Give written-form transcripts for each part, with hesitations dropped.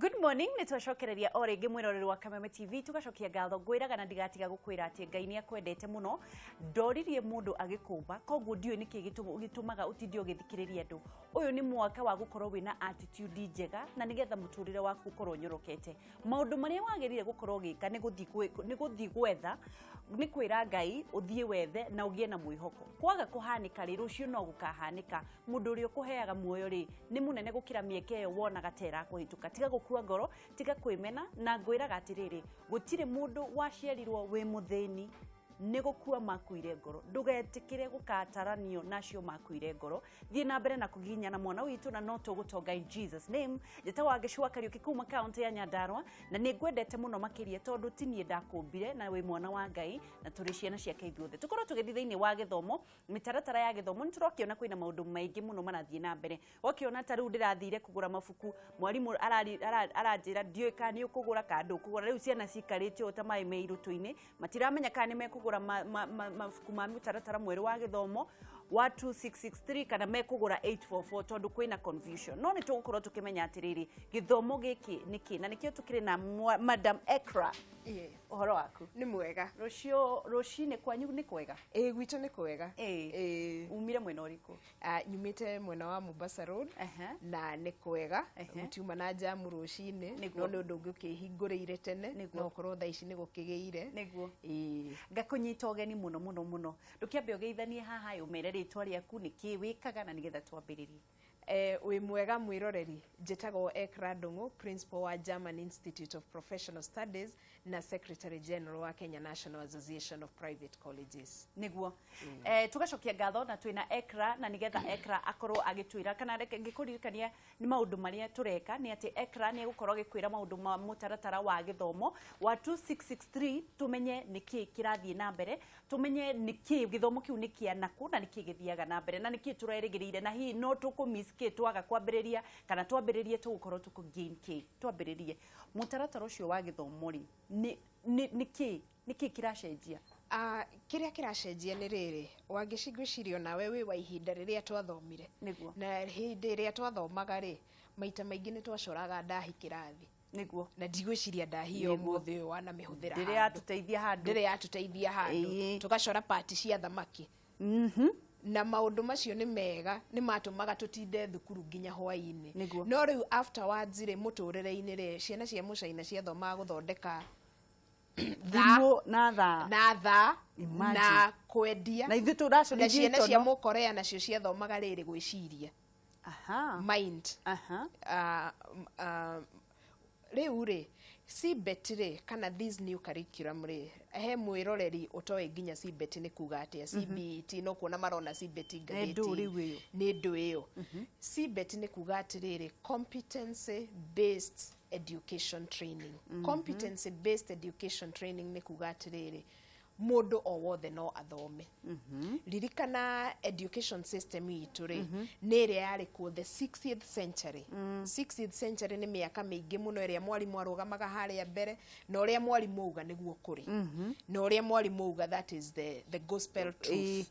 Good morning, nitwacokereria o ringi mwiroreri wa Kameme TV tugacokia ngatho ngwiraga na ndigatiga gukwira ati Ngai ni akwendete muno ndoririe mundu agikumba koguo ndiwe niki gitumaga utindio githikiriria andu uyu ni mwaka wa gukorwo wina attitude njega na nigetha muturire waku ukorwo nyorokete maundu maria wagirire gukorwo gika ni guthi gwetha ni kwira Ngai uthie wethe na ugie na mwihoko kwaga kuhanika ri rucio no gukahanika mundu uri ukuheaga muoyo ri ni munene gukira mieke yo wona gatera kuhituka tiga gukua ngoro tiga kwimena na ngwiraga atiriri gutire mundu waciarirwo wi muthini ni gukua makuire ngoro ndugetikire gukataranio nacio makuire ngoro thie na mbere na kuginya na mwana witu na no tugutonga in Jesus name jetawa gicwa Kariuki kuma county ya Nyandarua na ni ngwendete muno makiria tondu tinie ndakumbire na wi mwana wa Ngai na turi ciana cia Keithuothe tukorwo tugithi thiini wa githomo mitaratara ya githomo niturokiona kwina maundu maingi muno marathie na mbere wakiona taru ndirathire kugura mabuku mwalimu aranjira ndiuka ni ukugura kandu kugura riu ciana cikarite ta mai meirutu-ini matiramenya kana me kugura mabuku ma mitaratara mweru wa githomo wa 2663 kana mekugura 844 tondu kwina confusion no ni tugukorwo tukimenya atiriri githomo giki niki na nikio tukire na Madam Ekra uhoro waku ni mwega rucine kwanyu ni kwega gwitu ni kwega umire mwena uriku nyumite mwena wa Mombasa Road na ni kwega mutiuma na jamu rucine no ni undu ngukihingurire tene no korwo tha ici ni gukigeire niguo ngakunyita ogeni muno ndukiambe ugeithanie haha umere ritwa riaku niki wikaga na nigetha twambiririe we mwega mwiroreri njitagwo Ekra Ndungu principal wa German Institute of Professional Studies na Secretary General wa Kenya National Association of Private Colleges niguo tugacokia ngatho na twina Ekra na nigetha Ekra akorwo agitwira kana reke ngikurikania ni maundu maria tureka ni ati Ekra ni gukorwo gikwira maundu ma mutaratara wa githomo wa 2663 tumenye niki kirathie na mbere tumenye niki githomo kiu niki anaku na niki githiaga na mbere na niki turerigirire na hi no tukumiss ke twaga kwambiriria kana twambiririe tugukorwo tukugain ke twambiririe mutaratara ucio wa githomo ri niki kiracenjia kiria kiracenjia ni riri wangicigwicirio nawe wi wa ihinda riria twathomire na hindi iria twathomaga ri maita maingi ni twacoraga ndahi kirathi niguo na ndigwiciria ndahi yo mothe wana mihuthira ndire atuteithia handu tugacora party cia thamaki na maundu macio ni mega ni matumaga tutinde thukuru nginya hwaini no riu afterwards ri muturire-ini ri ciana cia mucaina cia thoma guthondeka thimu na tha na kwendia na ithu turaco na ciana cia mukorea nacio cia thomaga riri gwiciria mind riu ri CBET ri kana this new curriculum ri he mwiroreri utoe nginya CBET ni kuga atia CBET no kuona marona CBET ngabeti ni ndu iyo CBET ni kuga atiriri competency based education training competency based education training ni kuga atiriri mundu o wothe no athome ririkana education system itu ri ni ri yari ku the 60th century 60th century ni miaka mingi muno iria mwalimu arugamaga haria mbere na uria mwalimu uga niguo kuri na uria mwalimu uga that is the gospel truth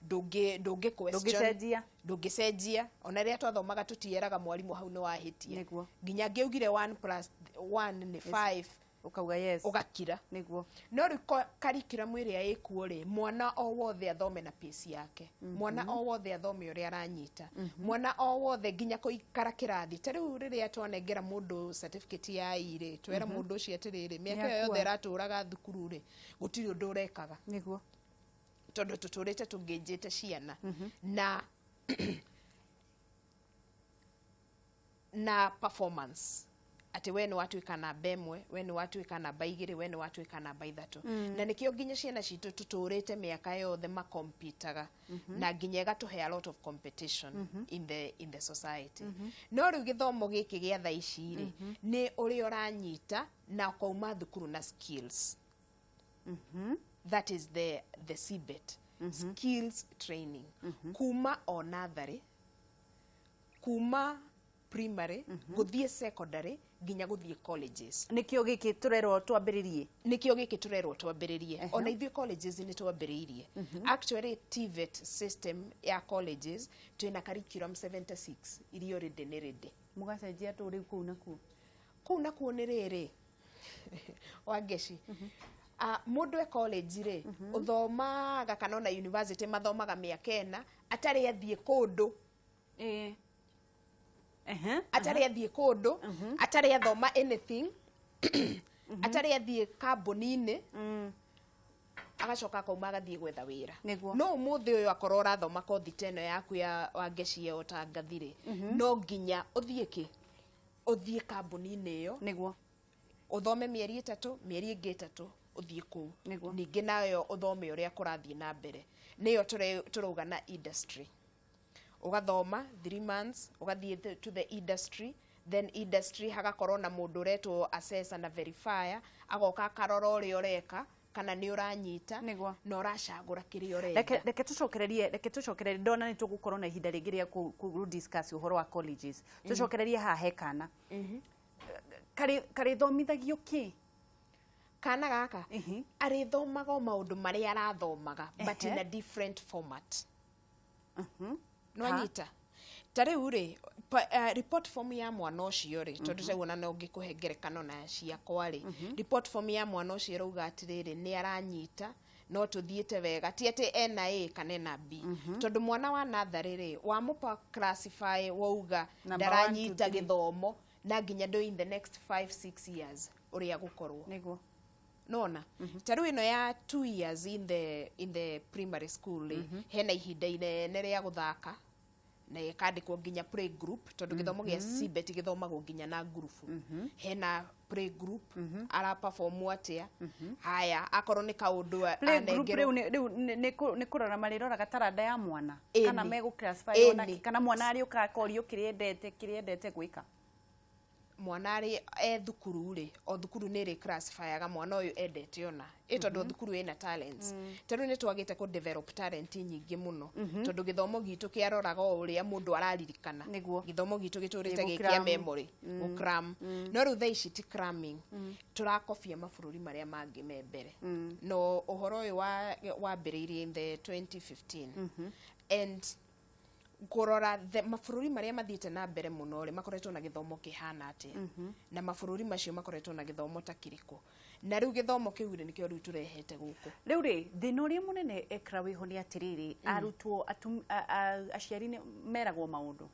ndungi question ndungicenjia ona ria twathomaga tutieraga mwalimu hau ni wahitie nginya ngiugire 1+1 ni 5 ukauga yes ugakira niguo no riko curriculum iria ikuo ri mwana o wothe athome na pace yake mwana o wothe athome uria aranyita mwana o wothe nginya kuikara kirathi tariu riria twanengera mundu certificate ya ire twera mundu ucio atiriri miaka yothe raturaga thukuru ri gutiri undu urekaga niguo tondu tuturite tunginjite ciana na performance ati we ni watuika namba imwe we ni watuika namba igiri we ni watuika namba ithatu na nikio nginya ciana citu tuturite miaka yothe makompitaga na nginya gatuhe a lot of competition in the society no riu githomo giki gia tha ici ri ni uri uranyita na kwauma thukuru na skills that is the CBET skills training kuma o nursery kuma primary guthie secondary nginya guthie colleges nikio giki turerwo twambiririe ona ithie colleges ni twambiririe actually TVET system ya colleges twina curriculum 76 iri already ni ready mugacenjia turi ku na ku kuu na kuo nĩ rĩrĩ Wangeci mundu e college ri uthomaga kana ona university mathomaga mĩaka 4 atari athie kundu atari athie kundu atari athoma anything atari athie kambuni-ini agacoka akauma agathie gwetha wira no umuthi uyu akorwo urathoma kothi teno yaku ya Wangeci yo tangathire no nginya uthie kambuni-ini iyo niguo uthome mieri 3 mieri ingi 3 uthie kuu ningi nayo uthome uria kurathie na mbere niyo turuga na industry ugathoma 3 months ugathie to the industry then industry hagakorwo na mundu uretwo assessor na verifier agoka akarora uria ureka kana ni uranyita na uracagura kiria urenda reke tucokererie ndona ni tugukorwo na ihinda ringi ria ku discuss uhoro wa colleges tucokererie ha hekana kari thomithagio ki kana gaka arithomaga maundu maria arathomaga but in a different format no anyita tari uri report form ya mwana ucio ri tondu seguna no ngikuhengerekano na ciakwa ri report form ya mwana ucio rauga atiriri ni aranyita no tuthiete wega ti ati NA kana na B tondu mwana wa natharĩ ri wa mupa classify wauga ndaranyita githomo na nginya do in the next 5-6 years uria gukorwo niguo nona taru ino ya 2 years in the primary school hena ihinda inene ria guthaka na ikandikwo nginya play group tondu githomo gia CBET githomagwo nginya na group hena play group ara perform atia haya akorwo ni kaundu anengero ni kurora mariro gataranda ya mwana kana mego classify ona kana mwana ari ukakorio kiriendete gwika mwana ari thukuru ri o thukuru ni ri classifyaga mwana uyu endete ona tondu thukuru ina talents tondu ni twagite ku develop talent nyingi muno tondu githomo gitu kiaroraga uria mundu araririkana githomo gitu giturite gikia memory cram no ru thai shit cramming turakofia mabururi maria mangi membere no uhoro uyu wa mbiriirie in the 2015 and kurora mabururi maria mathiite na mbere muno ri makoretwo na githomo kihana ati na mabururi macio makoretwo na githomo ta kiriko na riu githomo kiu ri nikio riu turehete guku riu ri thina uria munene ekra wiho ni atiriri arutwo aciari ni meragwo maundu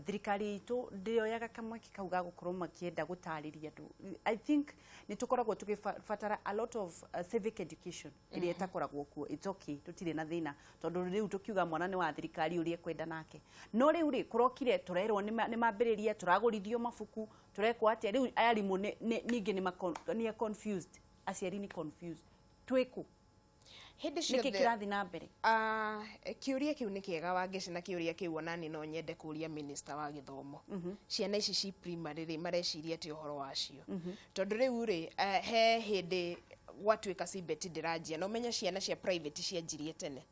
thirikari itu ndioyaga kamwe kikauga gukorwo makienda gutariria andu I think ni tukoragwo tugifatara a lot of civic education iria itakoragwo kuo it's okay tutire na thina tondu riu tukiuga mwana ni wa thirikari uria kwenda nake no riu ri kurokire turerwo ni mambiriria turagurithio mabuku turekwo atia riu ayarimu ningi ni confused aciari ni confused twiku hindi ciothe kirathi na mbere kiuria kiu ni kiega Wangeci na kiuria kiu onani no nyende kuria minister wa githomo ciana ici ci primary ri mareciria ti uhoro wacio tondu riu ri he hindi gwatuika CBET ndiranjia no menya ciana cia private cianjirie tene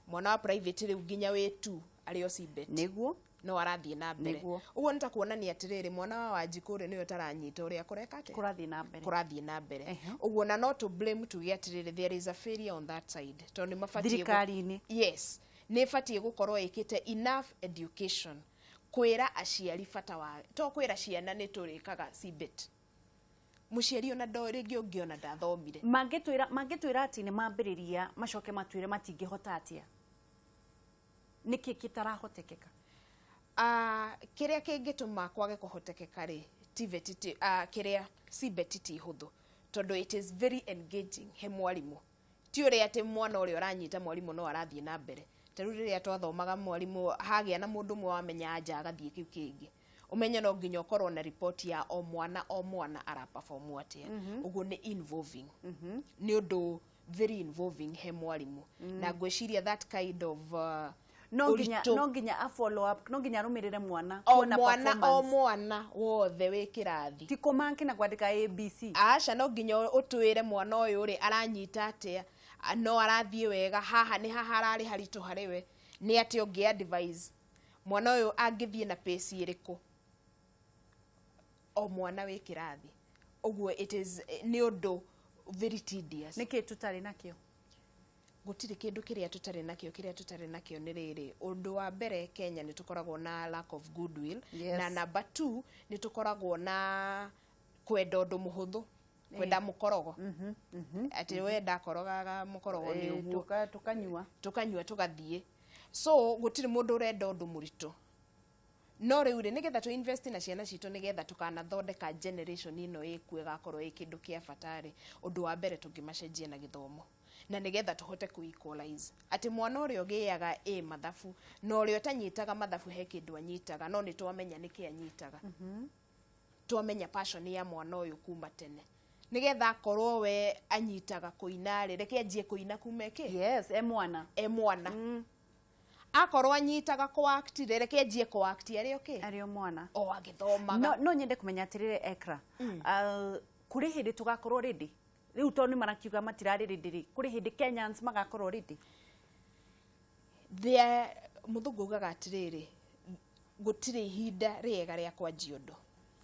mwana wa private riu nginya we tu ario CBET niguo no arathie na mbere uguo nitakuonania atiriri mwana wa Wanjikuri niyo taranyita uria kureka ati kurathie na mbere uguo na no to blame tuge atiriri there is a failure on that side tondu mafatie thirikari-ini ni fatie gukorwo ikite enough education kwira aciari fata wa to kwira ciana ni turikaga CBET muciari ona ringi ungiona ndathomire mangitwira ati ni mambiriria macoke matwire matingihota atia niki kitarahotekeka kiria kingituma kwage kuhotekeka ri TVET kiria CBET ti huthu tondu it is very engaging he mwarimu ti uria ati mwana uria uranyita mwarimu no arathie na mbere taru riria twathomaga mwarimu hagia na mundu mwe wamenya anja agathie kiu kingi umenya no nginya ukorwo na report ya o mwana ara perform atia uguo ni involving ni undu very involving he mwarimu na gweciria that kind of no nginya a follow up no nginya rumirire mwana kuona performance o mwana wothe wi kirathi tiko manki na kwandika ABC aca no nginya utwire mwana uyu ri aranyita atia no arathie wega haha ni haha arari haritu hariwe ni ati ungi advise mwana uyu angithie na pace iriku o mwana wi kirathi uguo it is ni undu very tedious niki tutari nakio gutiri kindu kiria tutari nakio ni riri undu wa mbere Kenya ni tukoragwo na lack of goodwill na number 2 ni tukoragwo na kwenda undu muhuthu kwenda mukorogo ati wenda korogaga mukorogo ni uguo tukanyua tugathie so gutiri mundu urenda undu muritu no riu ri nigetha tu invest na ciana citu nigetha tukanathondeka generation ino ikue gakorwo ikindu kia fatari undu wa mbere tungimacenjia na githomo na nigetha tuhote ku equalize ati mwana uri ogiaga mathafu no uri otanyitaga mathafu he kindu anyitaga no ni twamenya niki anyitaga twamenya passion ya mwana uyu kuma tene nigetha korwo we anyitaga kuina ri reke anjie kuina kumeke mwana akorwo anyitaga ko act reke anjie ko act ari mwana o agithomaga no nyende kumenya atirire Ekra kuri hindi tugakorwo ready riu to ni marakiuga matirari ready kuri hindi Kenyans magakorwo ready muthungu ugaga atiriri gutiri hinda riega ria kwanjia undu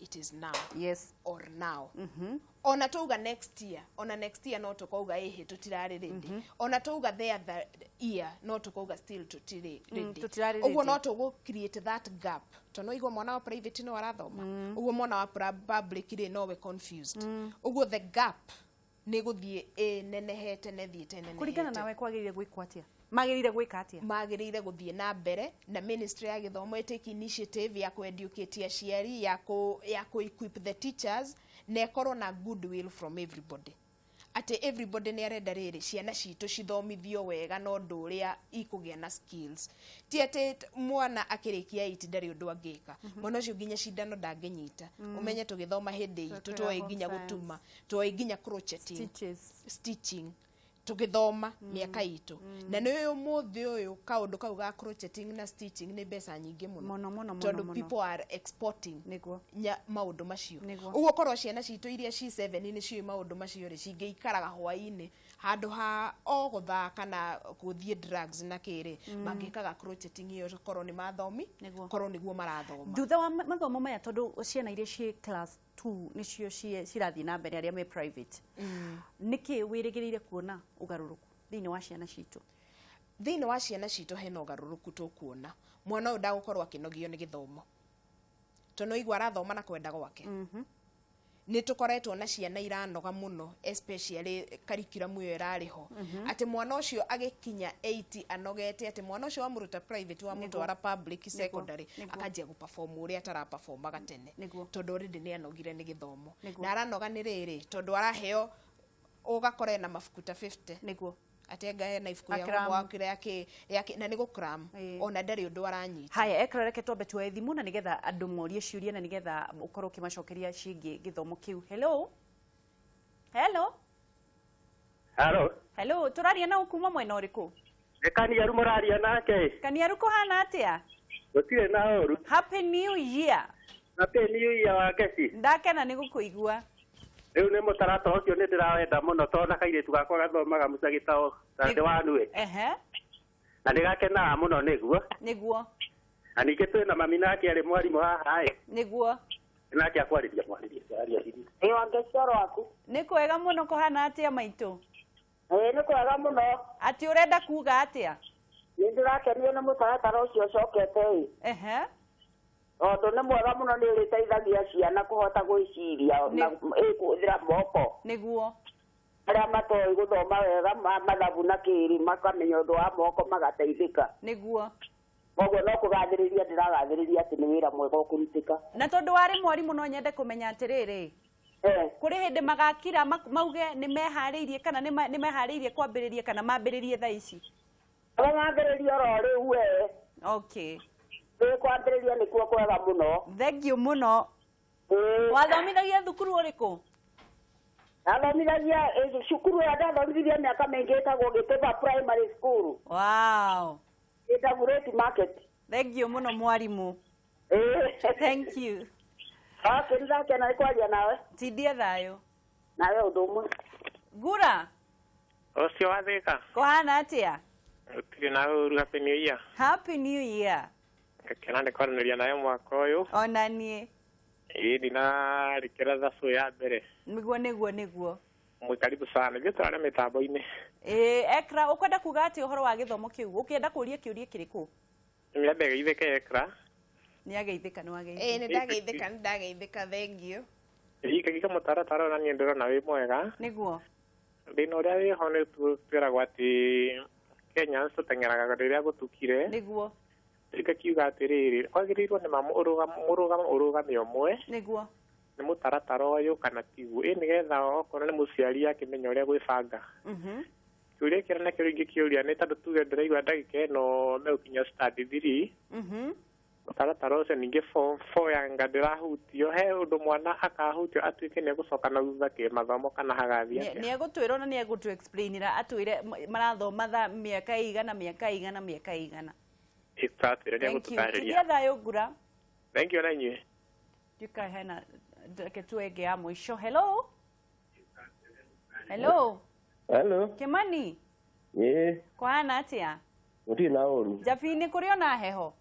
it is now or now ona tuga next year no tukauga tutirari ready ona tuga the other year no tukauga still tutiri ready uguo no tugu create that gap tono igwa mwana wa private no arathoma uguo mwana wa public ri no we confused uguo the gap ni guthie nenehete nethiete nenehete kuringana nawe kwagirire gwikwa atia magirire guthie na mbere na ministry ya githomo take initiative ya ku educate aciari ya ku equip the teachers na ekorwo na goodwill from everybody ati everybody ni arenda riri ciana citu cithomithio wega no nduria ikugia na skills ti ati mwana akirikia itindari undu angika mwana ucio nginya cindano ndangenyita umenye tugithoma hindi itu twoi nginya gutuma twoi nginya crocheting stitching tugithoma miaka itu na ni umuthi uyu kaundu kau ga crocheting na stitching ni besa nyingi muno tondu people are exporting maundu macio uguo korwo ciana citu iria ci 7 ni cio maundu macio ri cingeikaraga hwaini handu ha o guthaka na kuthie drugs na kiri mangikaga crocheting iyo korwo ni mathomi korwo niguo marathoma thutha wa mathomo maya tondu ciana iria ci class 2 nicio cirathie na mbere aria me private niki wirigirire kuona ugaruruku thini wa ciana citu hena ugaruruku tukuona mwana uyu ndagukorwo akinogio ni githomo tono igwa arathoma na kwenda gwake ni tukoretwo na ciana iranoga muno especially curriculum iyo irariho ati mwana ucio agikinya 80 anogete ati mwana ucio wa muruta private wa mutwara public secondary akanjia gu perform uri atara perform gatene tondu already ni anogire ni githomo na aranoga ni riri tondu araheo ugakore na mafuku ta 50 niguo atenga na ifuku ya mwakire yake na nigo cram ona ndari undu aranyita haya Ekra reke twambe tuwe thimu na nigetha andu morie ciuria na nigetha ukorwo kimacokeria cingi githomo kiu hello turaria na ukuma mwena uriku Kaniaru muraria nake Kaniaru kuhana atia gutire na oru happy new year wakeci ndakena ni gukuigua riu ni mutarata ucio ni ndirawenda muno tona kairitu gakwa gathomaga mucagitao tande wanue na ndigakena muno niguo na ninge twina mami nake ari mwarimu haha niguo nake akwariria hivi wangecoro aku ni kwega muno kuhana atia maitu ni kwega muno ati urenda kuga atia ni ndirakenio na mutaratara ucio cokete Oto nä mwega må no nä rä teithagia ciana kå hota gwä ciria na ä thira moko niguo arĩa matoĩ gũthoma wega mathabu na kĩri makamenya ũndũ wa moko magateithĩka niguo koguo no kũgathĩrĩria ndĩragathĩrĩria atĩ nĩ wĩra mwega ũkũrutĩka na tondũ warĩ mwarimũ no nyende kũmenya atĩrĩrĩ kũrĩ hĩndĩ magakira mauge nĩ meharĩirie kana nĩ meharĩirie kwambĩrĩria kana mambĩrĩrie thaa ici mambĩrĩrie oro rĩu we okay kwambĩrĩria nĩkuo kwega mũno thank you mũno wathomithagia thukuru ũrĩkũ athomithagia cukuru ya ndathomithirie mĩaka mĩingĩ ĩtagwo Gĩtũba primary school wow ĩtagwo Great Market thank you mũno mwarimũ thank you ndakena nĩ kwaria nawe tidie thayũ nawe ũndũ ũmwe Gura ũcio wa Thĩka kũhana atĩa ũtirĩ na ũru happy new year happy new year ngakena nĩ kwaranĩria nawe mwaka ũyũ ona niĩ ĩĩ ndinarĩkĩra thabu ya mbere niguo Karibu sana. Ndio twana mitambo-ini. Ekra ukwenda kuga ati uhoro wa githomo kiu ukienda kuria kiuria kiriku? Niambe geithike Ekra. Ni ageithika ni wageithika. Ni ndageithika thank you. Kika mutaratara na ni ndiro na wi mwega. Niguo. Ndino ria wi ho ni twira gwati Kenya tutengeraga riria gutukire. Niguo. Kiuga atiriri kwagirirwo ni urugame umwe. Niguo. Ni mutaratara uyu kana tigu ni getha okorwo ni muciari akimenya uria gwibanga. Kiuria kira na kiringi kiuria ni tandu tuge ndiraigua ndagika ino megukinya study 3. Mutaratara ucio ningi form 4 yanga ndirahutio he undu mwana akahutio atuike ni gucoka na thutha ki mathomo kana hagathia. Ni egutwirwo na ni egutu explainira atwire marathoma miaka igana. Exactly, ni egututariria. Thank you. Thayo ngura. Thank you na inyuĩ. Duka hena ketuege ya mwisho. Hello. Hello. Hello. Kimani. Kwana atia? Uti na uru. Jafini kurio na heho.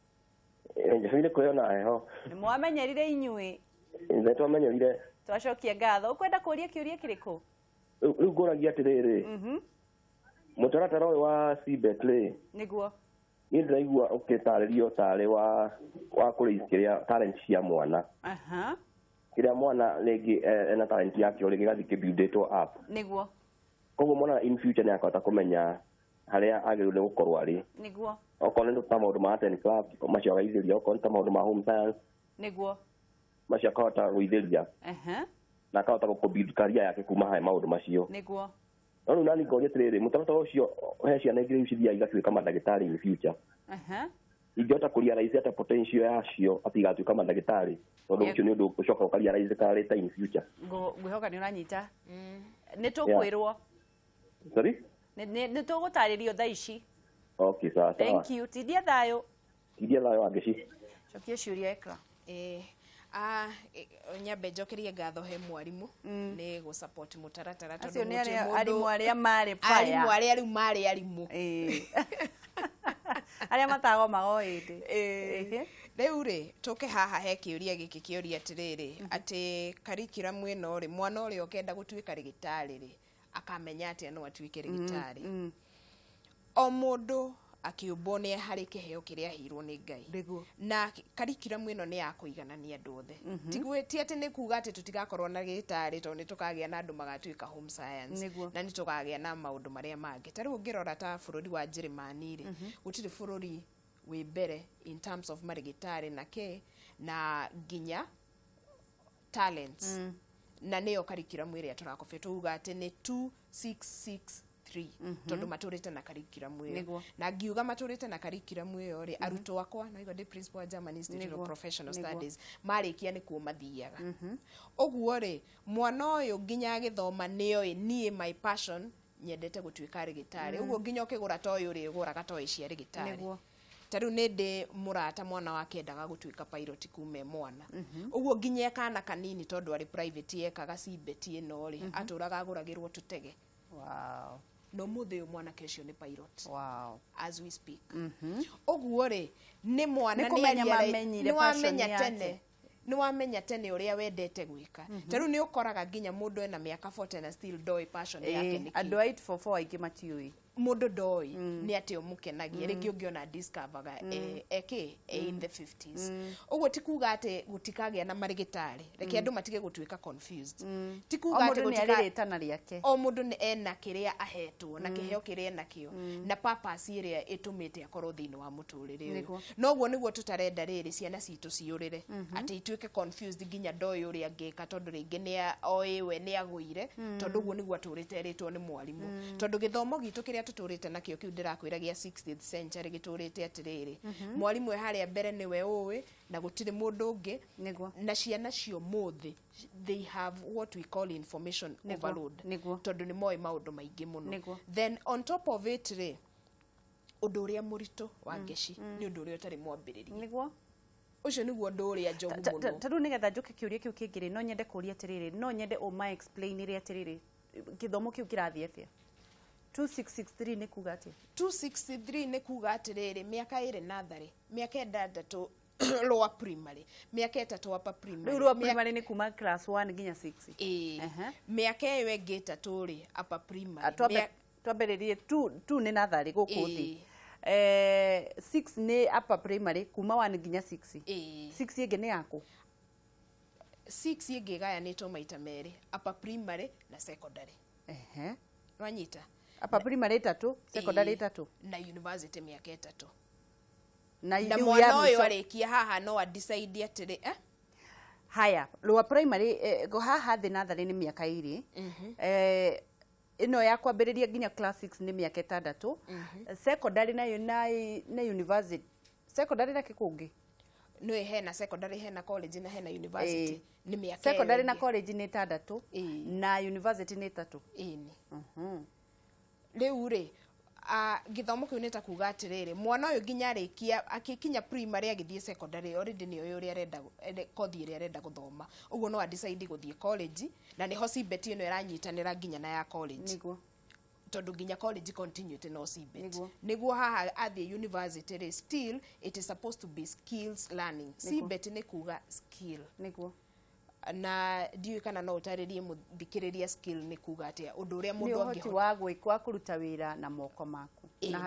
Jafini kurio na heho. Ni mwamenyerire inyuĩ. Nze twamenyerire. Twacokia ngatho. Ukwenda kuria kiuria kiriku? Riu nguragia atiriri. Mutaratara uyu wa CBET ri. Niguo. Ni ndiraigua ukitaririo tare wa kurikia talent cia mwana. Kiria mwana rĩngĩ ena talent yake ũrĩ gĩgathi kĩbuildĩtwo up. Niguo. Koguo mwana in future nĩ akahota kũmenya harĩa agĩrĩirwo gũkorwo arĩ. Niguo. Okorwo nĩ ta maũndũ ma art and craft macio agaithĩria, okorwo nĩ ta maũndũ ma home science. Niguo. Macio akahota gũithĩria. Na akahota gũbuild career yake kuma harĩ maũndũ macio. Niguo. No rĩu nani ngoria atĩrĩrĩ, mũtaratara ũcio he ciana ingĩ rĩu cithiaga igatuĩka mandagĩtarĩ in future. Ingĩhota kũrealize ata potential yacio ati igatuĩka mandagĩtarĩ. Tondũ ũcio nĩ ũndũ ũcoka ũkarealize kana in future. Ngwihoka nĩ ũranyita. Nĩ tũkwĩrwo. Sorry? Nĩ tũgũtarĩrio thaa ici. Okay, sawa. Thank you. Tidia thayo. Tidia thayo angĩci. Cokia ciũria Ekra. Nyambe njokerie ngatho he mwarimu ni gu support mutaratara tondu acio ni arimu aria mari fire arimu aria riu mari arimu aria matagomago indi riu ri tuke haha he kiuria giki kiuria atiriri ati curriculum ino ri mwana uri okenda gutuika rigitari ri akamenya ati no atuike rigitari o mundu akiumbwo nĩ harĩ kĩheo kĩrĩa ahirwo nĩ Ngai na curriculum ĩno nĩ ya kũiganania andũ othe ti atĩ nĩ kuga atĩ tũtigakorwo na gĩtarĩ tondũ nĩ tũkagĩa na andũ magatuĩka home science na nĩ tũkagĩa na maũndũ marĩa mangĩ ta rĩu ũngĩrora ta bũrũri wa Njĩrĩmani rĩ gũtirĩ bũrũri wĩ mbere in terms of marigitari na nginya talents na nĩyo curriculum ĩrĩa tũrakobia tuuga atĩ nĩ 2663 tondu maturite na curriculum ĩyo na ngiuga maturite na curriculum ĩyo ri arutwo akwa na igo ndi principal wa German Institute of Professional Studies marikia nĩ kuo mathiaga ũguo ri mwana ũyũ nginya agĩthoma nĩoĩ niĩ my passion nyendete gũtuĩka rigitari ũguo nginya ũkĩgũra toy uri ũgũraga toy cia rigitari taru nĩ ndĩ mũrata mwana wake endaga gũtuĩka pilot kume mwana ũguo nginya kana kanini tondu ari private yekaga CBET ĩno ri atũraga agũragĩrwo tũtege no muthe mwana kesho ni pilot as we speak oguo ri ni mwana ni wamenya tene uria wendete gwika taru ni ukoraga nginya mundu ena miaka 40 na still doi passion yake ni andu 844 aingi matiui mundu doi ni ati umukenagia ringi ungiona discoverga in the 50s oguo tikuga ati gutikagia na marigitari reke andu matige gutuika confused tikuga ati gutikagĩa na riake o mundu ni ena kiria ahetwo na kiheo kiria nakio na purpose iria itumite akorwo thini wa muturire uyu noguo niguo tutarenda riri ciana citu ciurire ati ituike confused nginya doi uria ngeka tondu ringi ni oiwe ni agwire tondu uguo niguo aturite ritwo ni mwarimu tondu githomo gitu kiria tuturite nakio kiu ndirakwira gia 16th century giturite atiriri mwarimu haria mbere niwe uwi na gutire mundu ungi na ciana cio muthi they have what we call information overload tondu ni moi maundu maingi muno then on top of it ri undu uria murito wa ngeci ni undu uria utari mwambiriria niguo ucio niguo undu uria njogu muno tadu nigetha njuke kiuria kiu kingiri no nyende kuria atiriri no nyende uma explain ire atiriri githomo kiu kirathie atia 2663 ni kuga ati 263 ni kuga atiriri miaka iri nathari miaka 6 lower primary miaka itatu upper primary lower primary ni kuma class 1 nginya 6 miaka iyo ingi itatu ri upper primary twambiririe 2 ni nathari guku thi 6 ni upper primary kuma 1 nginya 6 6 ingi ni yako 6 ingi gayanitwo maita meri upper primary na secondary wanyita upper primary 3 secondary 3 na university miaka 3 na mwana uyu arikia haha no a decide atiri haya lower primary go haha thi nathari ni miaka 2 ino ya kwambiriria nginya class 6 ni miaka 6 secondary na university secondary na kikungi no hena secondary hena college na hena university ni miaka secondary na college ni 6 na university ni 3 ini riu ri githomo kiu nita kuga atiriri mwana uyu nginya arikia akikinya primary agithie secondary already ni uyu uri arenda kothi iri arenda guthoma uguo no a decide guthie college na niho CBET ino iranyitanira nginya na ya college niguo tondu nginya college continuity no CBET niguo haha athie university still it is supposed to be skills learning CBET ni kuga skill niguo na ndiu kana no utaririe muthikiriria skill ni kuga atia undu uria mundu angihoti wa gwikwa kuruta wira na moko maku na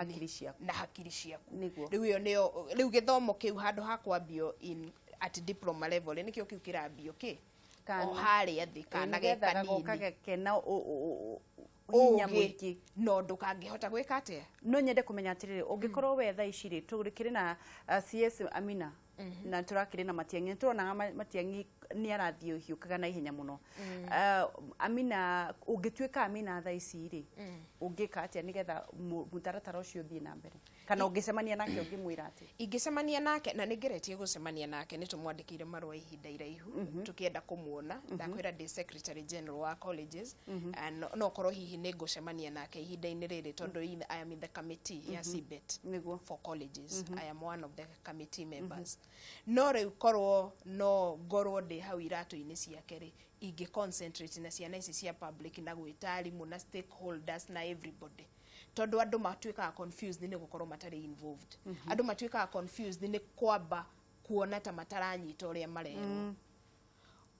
hakiri ciaku riu iyo niyo riu githomo kiu handu hakwambio in at diploma level nikio kiu kirambio o hari athi kana gekana hinya mwingi no ndukangihota gwika atia no nyende kumenya atiriri ungikorwo we thaa ici ri turikiri na CS Amina na turakiri na Matiang'i turona Matiang'i ni arathio hiukaga na ihenya muno Amina ungituika Amina thaa ici ri ungika atia nigetha mutaratara ucio thie na mbere kana ungicemania nake ungimwira ati ingicemania nake na ningeretie gucemania nake ni tumwandikire marua ihinda iraihu tukienda kumuona ndakwira ndi secretary general wa colleges and no korwo hihi ni ngucemania nake ihinda-ini riri tondu I am in the committee ya CBET for colleges I am one of the committee members no riu korwo no ngorwo ndi hau iratu-ini ciake ri ingi concentrate na ciana ici cia public na gwita arimu na stakeholders na everybody tondu andu matuikaga confused ni gukorwo matari involved andu matuikaga confused ni kwamba kuona ta mataranyita uria marerwo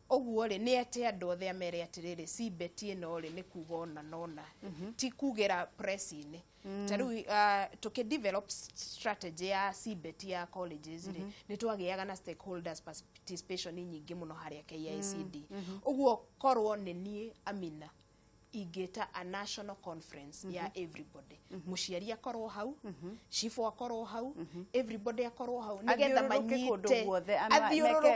oguo ri ni ate andu othe amere atiriri CBET ino ri ni kuga nona ti kugira press-ini tariu tukidevelop strategy ya CBET ya colleges ri ni twagiaga na stakeholders participation nyingi muno haria KICD oguo korwo ni nie Amina igeta a national conference ya everybody muciari akorwo hau chifu akorwo hau everybody akorwo hau nigetha manyite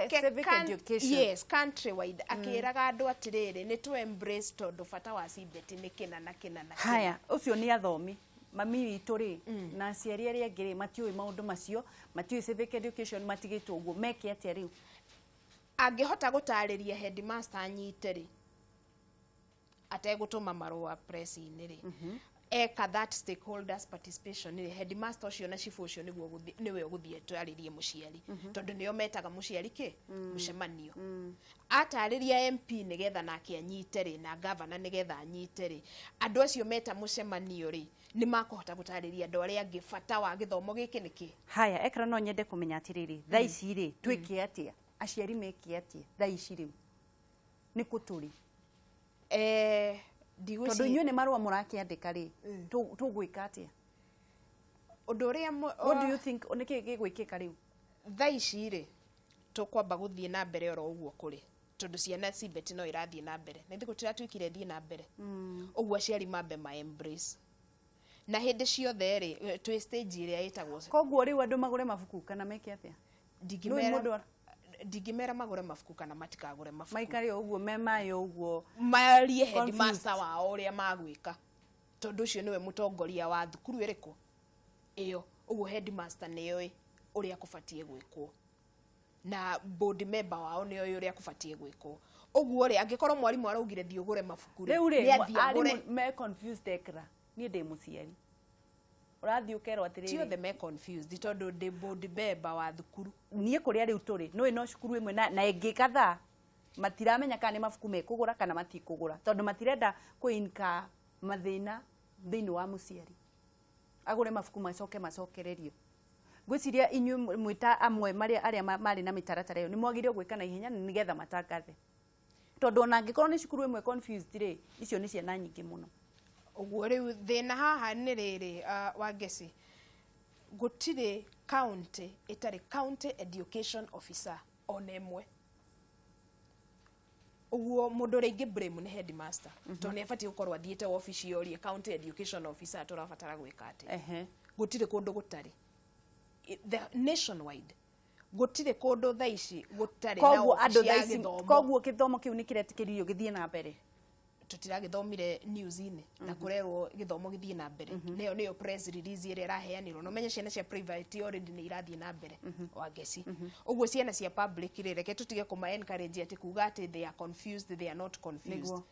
civic education yes country wide akiraga andu atiriri ni to embrace tondu bata wa CBET ni kina na haya ucio ni athomi mami witu ri na aciari aria angiri matiui maundu macio matiui civic education matigitwo uguo meke atia riu angihota gutariria headmaster anyite ri ategutuma marua press-ini ri eka that stakeholders participation ni headmaster ucio na chief ucio niwe uguthie twaririe muciari tondu niyo metaga muciari mucemanio atariria MP nigetha nake anyite ri na governor nigetha anyite ri andu acio meta mucemanio ri ni makuhota gutariria andu aria angi bata wa githomo giki niki haya ekra no nyende kumenya atiriri thaa ici ri twike atia aciari meke atia thaa ici riu ni kuturi tondu inyuĩ nĩ marũa mũrakĩandĩka rĩ tũgwĩka atĩa ũndũ ũrĩa what do you think nĩkĩ gĩgwĩkĩka rĩu thaa ici rĩ tũkwamba gũthiĩ na mbere oro ũguo kũrĩ tondu ciana CBET no irathiĩ na mbere na thikũ tiratwĩkire thiĩ na mbere ũguo aciari mambe ma embrace na hĩndĩ ciothe rĩ twĩ stage ĩrĩa ĩtagwo koguo rĩu andũ magũre mabuku kana meke atĩa ndingimera magure mafuku kana matikagure mafuku maikari uguo memayo uguo marie headmaster wao uria magwika tondu ucio niwe mutongoria wa thukuru iriku iyo uguo headmaster niyo uria kufatie gwikwo na board member wao niyo uria kufatie gwikwo uguo ri angikorwo mwarimu araugire thi ugure mafuku ri athie me confused ekra ni ndi muciari urathi ukerwo atiriri tio the me confused tondu ndi board member wa thukuru nie kuria riu turi no ino cukuru imwe na ingi kadha matiramenya kana ni mafuku mekugura kana matikugura tondu matirenda kuinka mathina thiini wa muciari agure mafuku macokererio Gwiciria inyu mwita amwe aria mari na mitaratara iyo ni mwagire gwika na ihenya nigetha matangathe tondu ona ngikorwo ni cukuru imwe confused ri icio ni ciana nyingi muno uguo riu thina haha ni riri Wangeci gutire county itari county education officer onemwe uguo mundu ringi blame ni headmaster tondu ni abati gukorwo athiete office yorie county education officer turabatara gwika ati gutire kundu gutari the nationwide gutire kundu thaici gutari na office ya githomo koguo githomo kiu nikiretikiririo githie na mbere tutiragithomire news-ini na kurerwo githomo githie na mbere niyo press release ire raheanirwo no menye ciana cia private already ni irathie na mbere Wangeci uguo ciana cia public reke tutige kuma encourage ati kuga ati they are confused, they are not confused.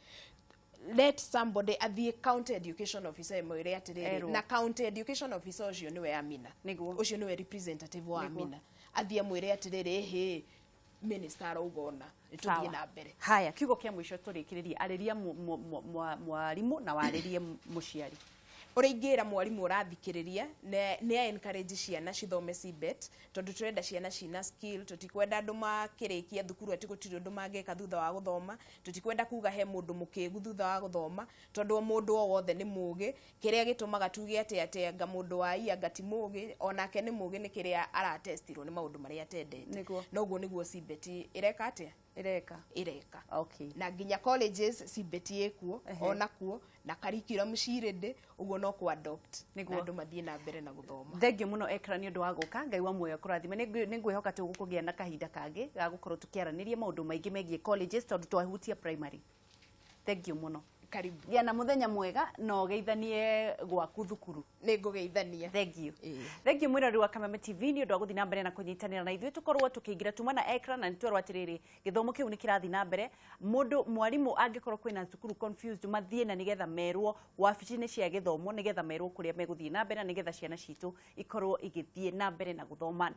Let somebody at the county education officer mwire atiriri na county education officer ucio niwe Amina ucio niwe representative wa Amina athie mwire atiriri he minister augona nituthie na mbere. Haya kiugo kia mwisho turikiriria ariria mwarimu na waririe muciari uringira mwarimu urathikiriria ne encourage ciana cithome CBET tondu turenda ciana cina skill tutikwenda andu makirikia thukuru ati gutiri andu mangeka thutha wa guthoma tutikwenda kuga he mundu mukigu thutha wa guthoma tondu mundu wothe ni mugi kiria gitumaga tuge ati anga mundu wa anga ti mugi onake ni mugi ni kiria aratestirwo ni maundu maria atendete noguo niguo CBET ireka atia ireka okay na nginya colleges CBET ekuo ona kuo na curriculum cirende uguo no ku adopt na andu mathie na mbere na guthoma. Thengio muno Ekra ni undu wa guka ngai wa muoyo kurathime ningwihoka tu gukugia na kahinda kangi ga gukorwo tukiaraniria maundu maingi megie colleges tondu twahutia primary. Thengio muno karibu gĩa na muthenya mwega no geithanie gwaku thukuru ni ngugeithania. Thengio thengio mwirori wa Kameme TV ni undu wa guthi na mbere na kunyitanira na ithuĩ tukorwo tukiingira tuma na Ekra na nitwerwo atiriri githomo kiu ni kirathi na mbere mundu mwarimu angikorwo kwina thukuru confused mathie na nigetha merwo wabici-ini cia githomo nigetha merwo kuria meguthie na mbere na nigetha ciana citu ikorwo igithie na mbere na guthoma.